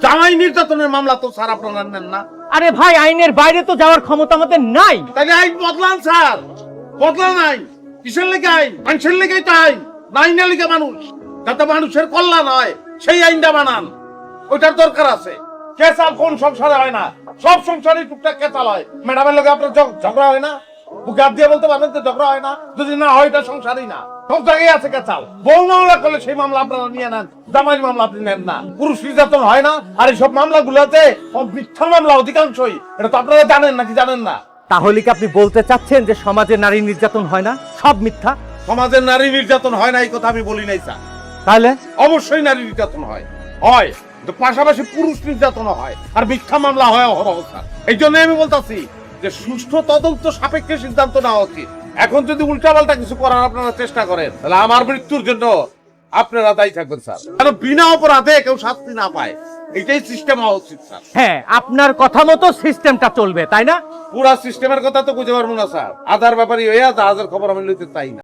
জামাই নির্যাতনের মামলা তো স্যার আপনারা নেন না। আরে ভাই, আইনের বাইরে তো যাওয়ার ক্ষমতা আমাদের নাই। তাহলে আইন বদলান স্যার, বদলান আইন। কিসের লেগে আইন? মানুষের লেগেই তো আইন, আইনের লেগে মানুষ, যাতে মানুষের কল্যাণ হয় সেই আইনটা বানান, ওইটার দরকার আছে। কেসাল কোন সংসারে হয় না? সব সংসারে টুকটাক কেসাল হয়। ম্যাডামের লগে আপনার ঝগড়া হয় না? বুকে হাত দিয়ে বলতে পারবেন যে ঝগড়া হয় না? যদি না হয় এটা সংসারই না, সব জায়গায় আছে কেসাল। বউ মামলা করলে সেই মামলা আপনারা নিয়ে নেন, জামাইয়ের মামলা আপনি নেন না। পুরুষ নির্যাতন হয় না? আর এইসব মামলাগুলোতে মিথ্যা মামলা অধিকাংশই, এটা তো আপনারা জানেন নাকি জানেন না? তাহলে কি আপনি বলতে চাচ্ছেন যে সমাজে নারী নির্যাতন হয় না, সব মিথ্যা? সমাজের নারী নির্যাতন হয় না এই কথা আমি বলি নাই স্যার। তাহলে অবশ্যই নারী নির্যাতন হয়, হয়, কিন্তু পাশাপাশি পুরুষ নির্যাতন হয়, আর মিথ্যা মামলা হয় অহরহ স্যার। এই জন্য আমি বলতাছি যে সুষ্ঠু তদন্ত সাপেক্ষে সিদ্ধান্ত নেওয়া উচিত। এখন যদি উল্টাপাল্টা কিছু করার আপনারা চেষ্টা করেন, তাহলে আমার মৃত্যুর জন্য আপনারা দায়ী থাকবেন স্যার। কারণ বিনা অপরাধে কেউ শাস্তি না পায়, এটাই সিস্টেম হওয়া উচিত স্যার। হ্যাঁ, আপনার কথা মতো সিস্টেমটা চলবে, তাই না? পুরা সিস্টেমের কথা তো বুঝতে পারবো না স্যার। আধার ব্যাপারই হইয়া জাহাজের খবর আমি লইতে চাই না।